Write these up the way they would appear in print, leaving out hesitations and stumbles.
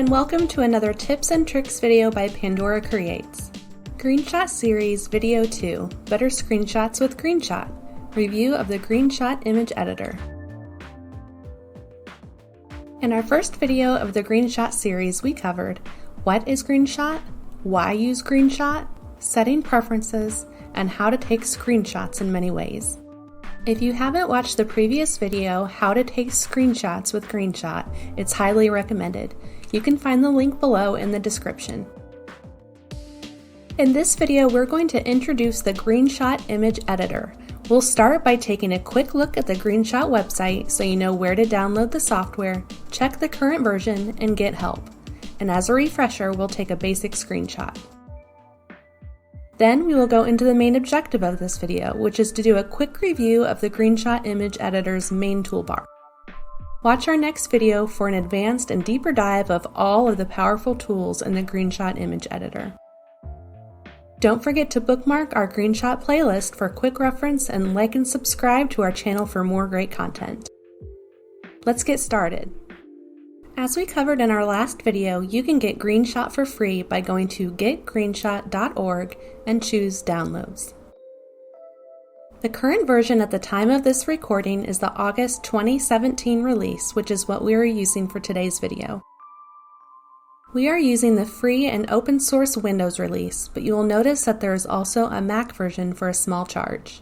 and welcome to another tips and tricks video by Pandora Creates. Greenshot Series Video 2, Better Screenshots with Greenshot, Review of the Greenshot Image Editor. In our first video of the Greenshot series, we covered what is Greenshot, why use Greenshot, setting preferences, and how to take screenshots in many ways. If you haven't watched the previous video, How to Take Screenshots with Greenshot, it's highly recommended. You can find the link below in the description. In this video, we're going to introduce the Greenshot Image Editor. We'll start by taking a quick look at the Greenshot website so you know where to download the software, check the current version, and get help. And as a refresher, we'll take a basic screenshot. Then we will go into the main objective of this video, which is to do a quick review of the Greenshot Image Editor's main toolbar. Watch our next video for an advanced and deeper dive of all of the powerful tools in the Greenshot Image Editor. Don't forget to bookmark our Greenshot playlist for quick reference and like and subscribe to our channel for more great content. Let's get started. As we covered in our last video, you can get Greenshot for free by going to getgreenshot.org and choose Downloads. The current version at the time of this recording is the August 2017 release, which is what we are using for today's video. We are using the free and open source Windows release, but you will notice that there is also a Mac version for a small charge.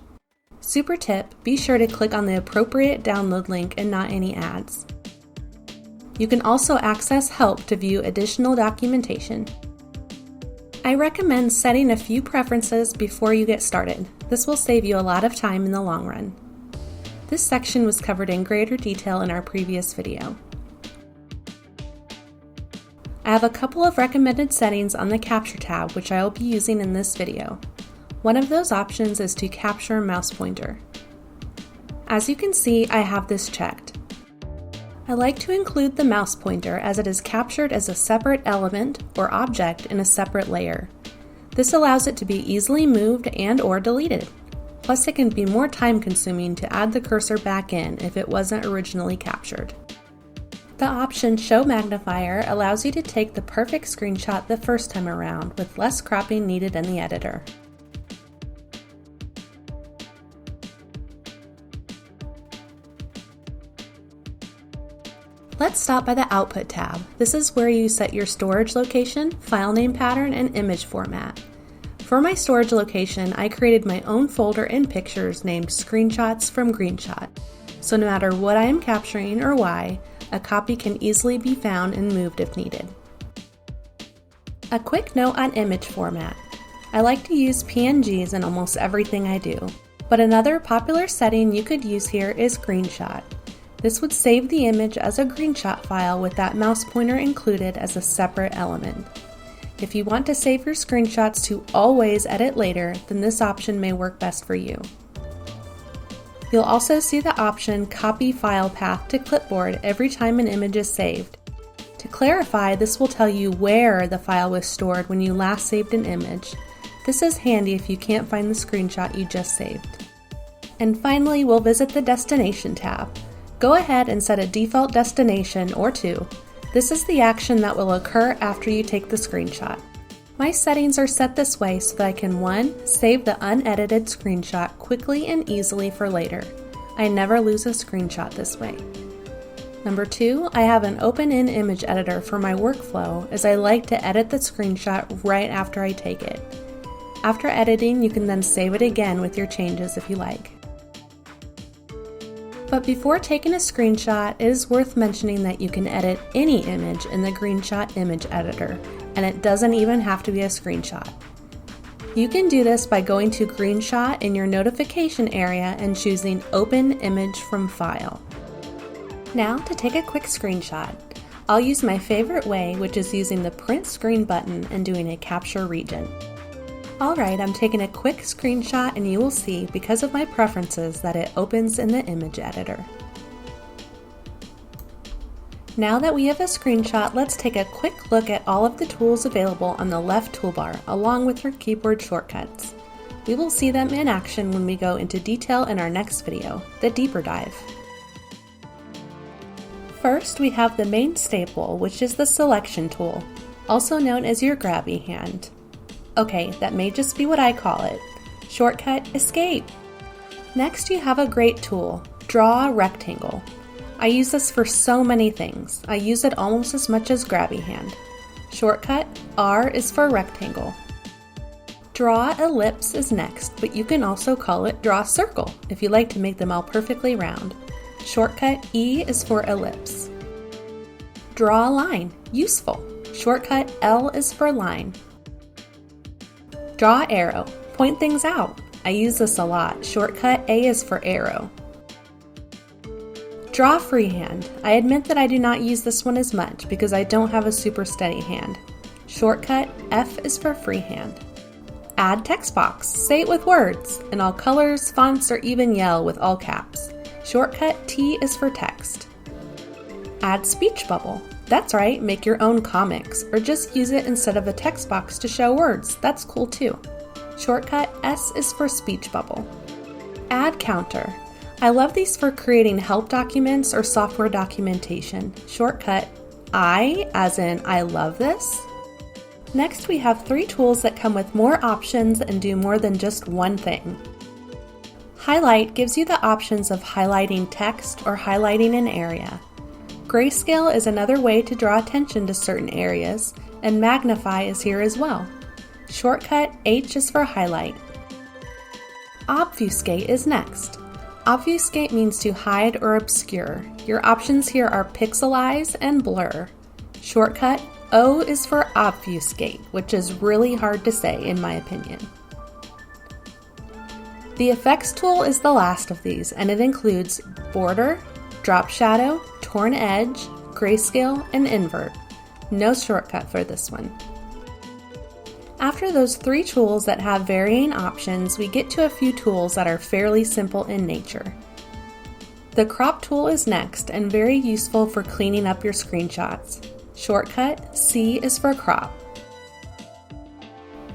Super tip, be sure to click on the appropriate download link and not any ads. You can also access help to view additional documentation. I recommend setting a few preferences before you get started. This will save you a lot of time in the long run. This section was covered in greater detail in our previous video. I have a couple of recommended settings on the Capture tab, which I will be using in this video. One of those options is to capture mouse pointer. As you can see, I have this checked. I like to include the mouse pointer as it is captured as a separate element or object in a separate layer. This allows it to be easily moved and/or deleted. Plus, it can be more time-consuming to add the cursor back in if it wasn't originally captured. The option Show Magnifier allows you to take the perfect screenshot the first time around with less cropping needed in the editor. Let's stop by the Output tab. This is where you set your storage location, file name pattern, and image format. For my storage location, I created my own folder in Pictures named Screenshots from Greenshot. So no matter what I am capturing or why, a copy can easily be found and moved if needed. A quick note on image format. I like to use PNGs in almost everything I do, but another popular setting you could use here is Greenshot. This would save the image as a Greenshot file with that mouse pointer included as a separate element. If you want to save your screenshots to always edit later, then this option may work best for you. You'll also see the option Copy File Path to Clipboard every time an image is saved. To clarify, this will tell you where the file was stored when you last saved an image. This is handy if you can't find the screenshot you just saved. And finally, we'll visit the Destination tab. Go ahead and set a default destination or two. This is the action that will occur after you take the screenshot. My settings are set this way so that I can 1. Save the unedited screenshot quickly and easily for later. I never lose a screenshot this way. Number 2, I have an open in image editor for my workflow as I like to edit the screenshot right after I take it. After editing, you can then save it again with your changes if you like. But before taking a screenshot, it is worth mentioning that you can edit any image in the Greenshot Image Editor, and it doesn't even have to be a screenshot. You can do this by going to Greenshot in your notification area and choosing Open Image from File. Now to take a quick screenshot. I'll use my favorite way, which is using the Print Screen button and doing a capture region. Alright, I'm taking a quick screenshot and you will see, because of my preferences, that it opens in the image editor. Now that we have a screenshot, let's take a quick look at all of the tools available on the left toolbar, along with your keyboard shortcuts. We will see them in action when we go into detail in our next video, the deeper dive. First, we have the main staple, which is the selection tool, also known as your grabby hand. Okay, that may just be what I call it. Shortcut, escape. Next, you have a great tool, draw a rectangle. I use this for so many things. I use it almost as much as grabby hand. Shortcut, R is for rectangle. Draw ellipse is next, but you can also call it draw circle if you like to make them all perfectly round. Shortcut, E is for ellipse. Draw a line, useful. Shortcut, L is for line. Draw arrow, point things out. I use this a lot. Shortcut, A is for arrow. Draw freehand. I admit that I do not use this one as much because I don't have a super steady hand. Shortcut, F is for freehand. Add text box. Say it with words, in all colors, fonts, or even yell with all caps. Shortcut, T is for text. Add speech bubble. That's right, make your own comics, or just use it instead of a text box to show words. That's cool too. Shortcut, S is for speech bubble. Add counter. I love these for creating help documents or software documentation. Shortcut, I, as in I love this. Next, we have 3 tools that come with more options and do more than just one thing. Highlight gives you the options of highlighting text or highlighting an area. Grayscale is another way to draw attention to certain areas, and magnify is here as well. Shortcut, H is for highlight. Obfuscate is next. Obfuscate means to hide or obscure. Your options here are pixelize and blur. Shortcut, O is for obfuscate, which is really hard to say in my opinion. The effects tool is the last of these, and it includes border, drop shadow, torn edge, grayscale, and invert. No shortcut for this one. After those 3 tools that have varying options, we get to a few tools that are fairly simple in nature. The crop tool is next and very useful for cleaning up your screenshots. Shortcut, C is for crop.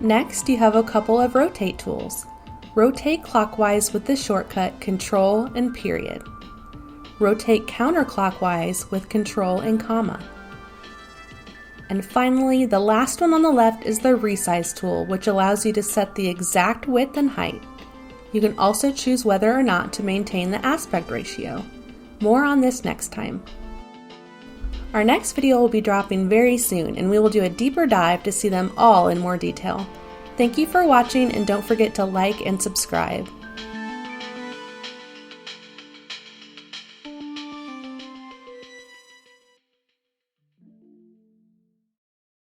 Next, you have a couple of rotate tools. Rotate clockwise with the shortcut Control and period. Rotate counterclockwise with Control and comma. And finally, the last one on the left is the resize tool, which allows you to set the exact width and height. You can also choose whether or not to maintain the aspect ratio. More on this next time. Our next video will be dropping very soon, and we will do a deeper dive to see them all in more detail. Thank you for watching, and don't forget to like and subscribe.